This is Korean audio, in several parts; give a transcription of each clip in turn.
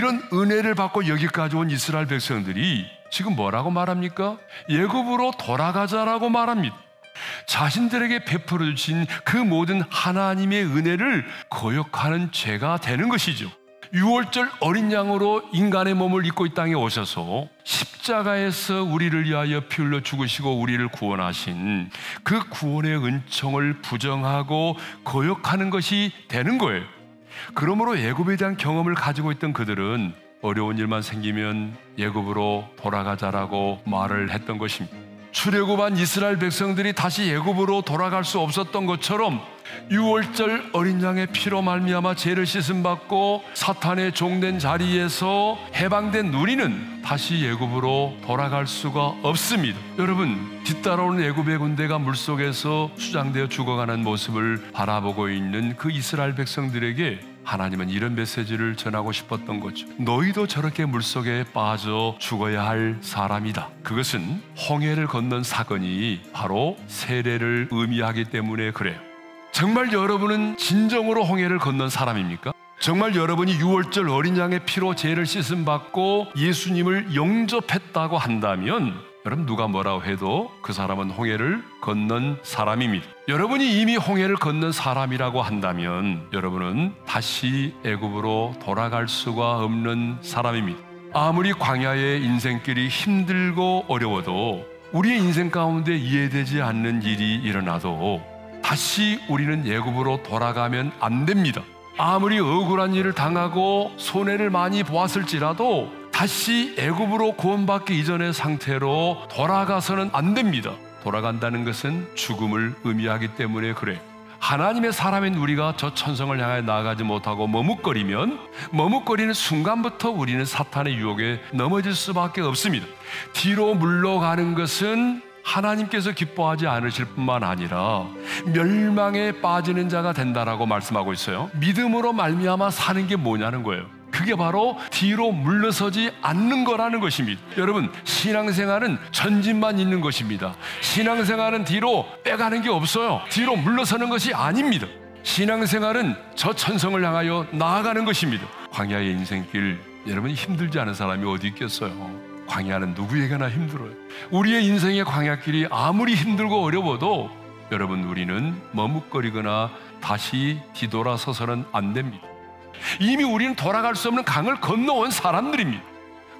이런 은혜를 받고 여기까지 온 이스라엘 백성들이 지금 뭐라고 말합니까? 애굽으로 돌아가자라고 말합니다. 자신들에게 베풀어 주신 그 모든 하나님의 은혜를 거역하는 죄가 되는 것이죠. 6월절 어린 양으로 인간의 몸을 입고 이 땅에 오셔서 십자가에서 우리를 위하여 피 흘려 죽으시고 우리를 구원하신 그 구원의 은총을 부정하고 거역하는 것이 되는 거예요. 그러므로 애굽에 대한 경험을 가지고 있던 그들은 어려운 일만 생기면 애굽으로 돌아가자라고 말을 했던 것입니다. 출애굽한 이스라엘 백성들이 다시 애굽으로 돌아갈 수 없었던 것처럼 6월절 어린 양의 피로 말미암아 죄를 씻음 받고 사탄의 종된 자리에서 해방된 우리는 다시 애굽으로 돌아갈 수가 없습니다. 여러분, 뒤따라오는 애굽의 군대가 물속에서 수장되어 죽어가는 모습을 바라보고 있는 그 이스라엘 백성들에게 하나님은 이런 메시지를 전하고 싶었던 거죠. 너희도 저렇게 물속에 빠져 죽어야 할 사람이다. 그것은 홍해를 건넌 사건이 바로 세례를 의미하기 때문에 그래요. 정말 여러분은 진정으로 홍해를 건넌 사람입니까? 정말 여러분이 6월절 어린 양의 피로 죄를 씻음 받고 예수님을 영접했다고 한다면 여러분, 누가 뭐라고 해도 그 사람은 홍해를 건넌 사람입니다. 여러분이 이미 홍해를 건넌 사람이라고 한다면 여러분은 다시 애굽으로 돌아갈 수가 없는 사람입니다. 아무리 광야의 인생길이 힘들고 어려워도 우리의 인생 가운데 이해되지 않는 일이 일어나도 다시 우리는 애굽으로 돌아가면 안 됩니다. 아무리 억울한 일을 당하고 손해를 많이 보았을지라도 다시 애굽으로 구원받기 이전의 상태로 돌아가서는 안 됩니다. 돌아간다는 것은 죽음을 의미하기 때문에 그래요. 하나님의 사람인 우리가 저 천성을 향해 나아가지 못하고 머뭇거리는 순간부터 우리는 사탄의 유혹에 넘어질 수밖에 없습니다. 뒤로 물러가는 것은 하나님께서 기뻐하지 않으실 뿐만 아니라 멸망에 빠지는 자가 된다라고 말씀하고 있어요. 믿음으로 말미암아 사는 게 뭐냐는 거예요. 그게 바로 뒤로 물러서지 않는 거라는 것입니다. 여러분, 신앙생활은 전진만 있는 것입니다. 신앙생활은 뒤로 빼가는 게 없어요. 뒤로 물러서는 것이 아닙니다. 신앙생활은 저 천성을 향하여 나아가는 것입니다. 광야의 인생길, 여러분 힘들지 않은 사람이 어디 있겠어요? 광야는 누구에게나 힘들어요. 우리의 인생의 광야길이 아무리 힘들고 어려워도 여러분, 우리는 머뭇거리거나 다시 뒤돌아서서는 안 됩니다. 이미 우리는 돌아갈 수 없는 강을 건너온 사람들입니다.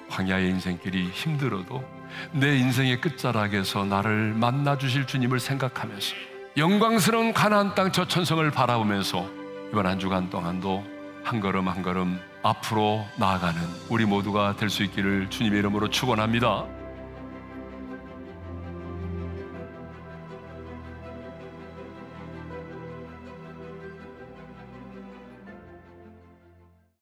광야의 인생길이 힘들어도 내 인생의 끝자락에서 나를 만나주실 주님을 생각하면서 영광스러운 가나안 땅 저 천성을 바라보면서 이번 한 주간 동안도 한 걸음 한 걸음 앞으로 나아가는 우리 모두가 될 수 있기를 주님의 이름으로 축원합니다.